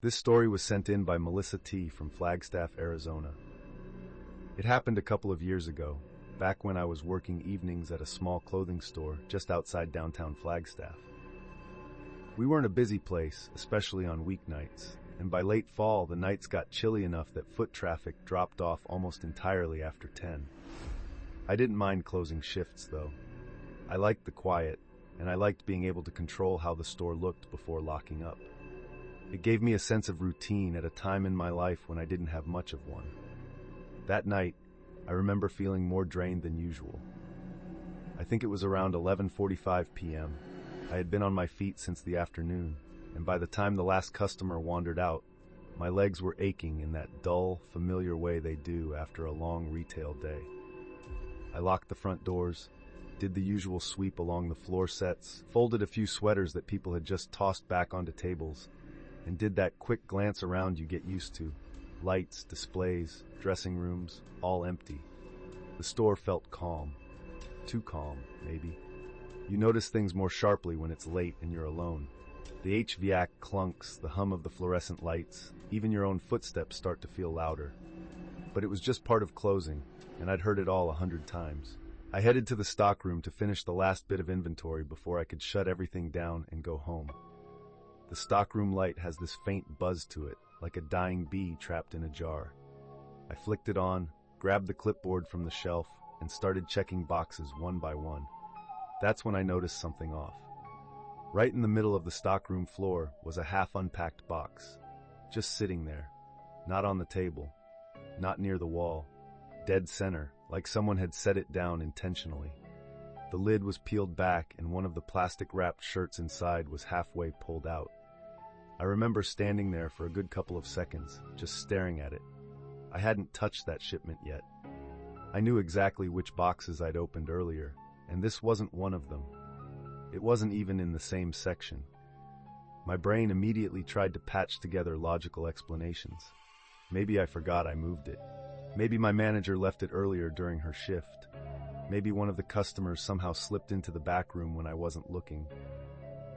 This story was sent in by Melissa T. from Flagstaff, Arizona. It happened a couple of years ago, back when I was working evenings at a small clothing store just outside downtown Flagstaff. We weren't a busy place, especially on weeknights, and by late fall the nights got chilly enough that foot traffic dropped off almost entirely after 10. I didn't mind closing shifts, though. I liked the quiet, and I liked being able to control how the store looked before locking up. It gave me a sense of routine at a time in my life when I didn't have much of one. That night, I remember feeling more drained than usual. I think it was around 11:45 p.m. I had been on my feet since the afternoon, and by the time the last customer wandered out, my legs were aching in that dull, familiar way they do after a long retail day. I locked the front doors, did the usual sweep along the floor sets, folded a few sweaters that people had just tossed back onto tables, and did that quick glance around you get used to. Lights, displays, dressing rooms, all empty. The store felt calm. Too calm, maybe. You notice things more sharply when it's late and you're alone. The HVAC clunks, the hum of the fluorescent lights, even your own footsteps start to feel louder. But it was just part of closing, and I'd heard it all 100 times. I headed to the stockroom to finish the last bit of inventory before I could shut everything down and go home. The stockroom light has this faint buzz to it, like a dying bee trapped in a jar. I flicked it on, grabbed the clipboard from the shelf, and started checking boxes one by one. That's when I noticed something off. Right in the middle of the stockroom floor was a half-unpacked box, just sitting there, not on the table, not near the wall, dead center, like someone had set it down intentionally. The lid was peeled back and one of the plastic-wrapped shirts inside was halfway pulled out. I remember standing there for a good couple of seconds, just staring at it. I hadn't touched that shipment yet. I knew exactly which boxes I'd opened earlier, and this wasn't one of them. It wasn't even in the same section. My brain immediately tried to patch together logical explanations. Maybe I forgot I moved it. Maybe my manager left it earlier during her shift. Maybe one of the customers somehow slipped into the back room when I wasn't looking.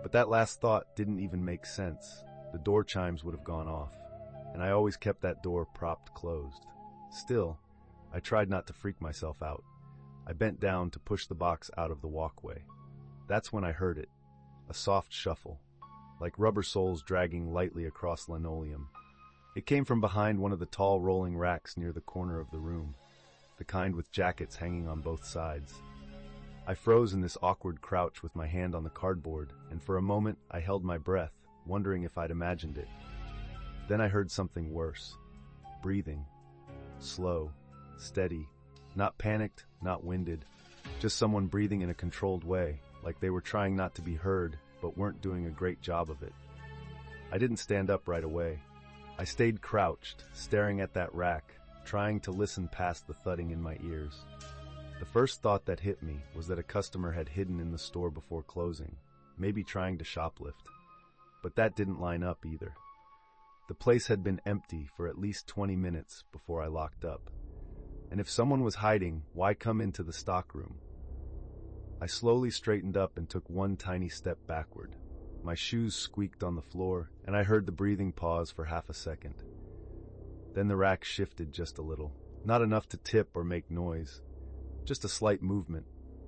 But that last thought didn't even make sense. The door chimes would have gone off, and I always kept that door propped closed. Still, I tried not to freak myself out. I bent down to push the box out of the walkway. That's when I heard it, a soft shuffle, like rubber soles dragging lightly across linoleum. It came from behind one of the tall rolling racks near the corner of the room, the kind with jackets hanging on both sides. I froze in this awkward crouch with my hand on the cardboard, and for a moment I held my breath, wondering if I'd imagined it. Then I heard something worse. Breathing. Slow. Steady. Not panicked, not winded. Just someone breathing in a controlled way, like they were trying not to be heard, but weren't doing a great job of it. I didn't stand up right away. I stayed crouched, staring at that rack, trying to listen past the thudding in my ears. The first thought that hit me was that a customer had hidden in the store before closing, maybe trying to shoplift. But that didn't line up either. The place had been empty for at least 20 minutes before I locked up. And if someone was hiding, why come into the stockroom? I slowly straightened up and took one tiny step backward. My shoes squeaked on the floor, and I heard the breathing pause for half a second. Then the rack shifted just a little, not enough to tip or make noise, just a slight movement,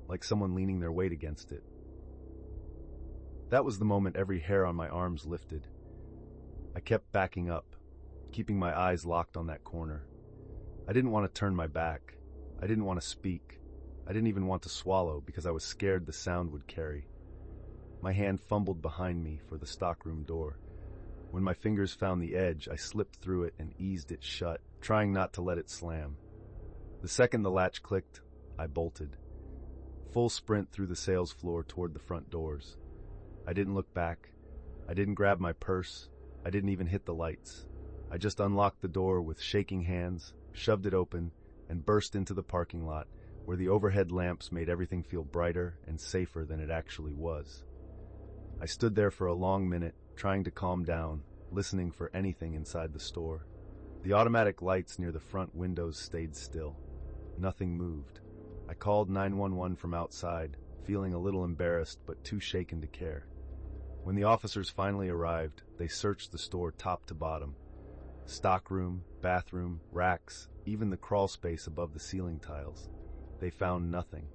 like someone leaning their weight against it. That was the moment every hair on my arms lifted. I kept backing up, keeping my eyes locked on that corner. I didn't want to turn my back. I didn't want to speak. I didn't even want to swallow because I was scared the sound would carry. My hand fumbled behind me for the stockroom door. When my fingers found the edge, I slipped through it and eased it shut, trying not to let it slam. The second the latch clicked, I bolted. Full sprint through the sales floor toward the front doors. I didn't look back. I didn't grab my purse. I didn't even hit the lights. I just unlocked the door with shaking hands, shoved it open, and burst into the parking lot, where the overhead lamps made everything feel brighter and safer than it actually was. I stood there for a long minute, trying to calm down, listening for anything inside the store. The automatic lights near the front windows stayed still. Nothing moved. I called 911 from outside, feeling a little embarrassed but too shaken to care. When the officers finally arrived, they searched the store top to bottom. Stockroom, bathroom, racks, even the crawl space above the ceiling tiles. They found nothing.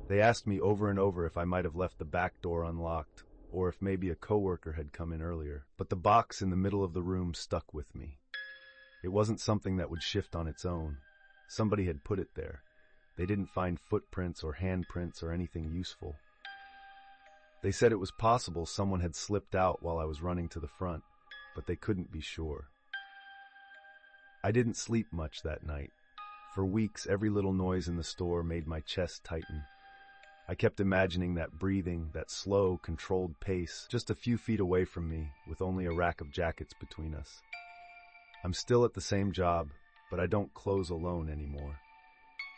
They asked me over and over if I might have left the back door unlocked, or if maybe a coworker had come in earlier. But the box in the middle of the room stuck with me. It wasn't something that would shift on its own. Somebody had put it there. They didn't find footprints or handprints or anything useful. They said it was possible someone had slipped out while I was running to the front, but they couldn't be sure. I didn't sleep much that night. For weeks, every little noise in the store made my chest tighten. I kept imagining that breathing, that slow, controlled pace, just a few feet away from me, with only a rack of jackets between us. I'm still at the same job, but I don't close alone anymore.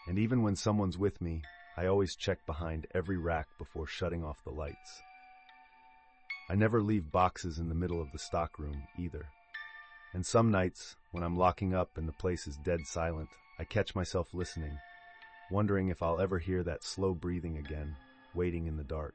And even when someone's with me, I always check behind every rack before shutting off the lights. I never leave boxes in the middle of the stockroom either. And some nights, when I'm locking up and the place is dead silent, I catch myself listening, wondering if I'll ever hear that slow breathing again, waiting in the dark.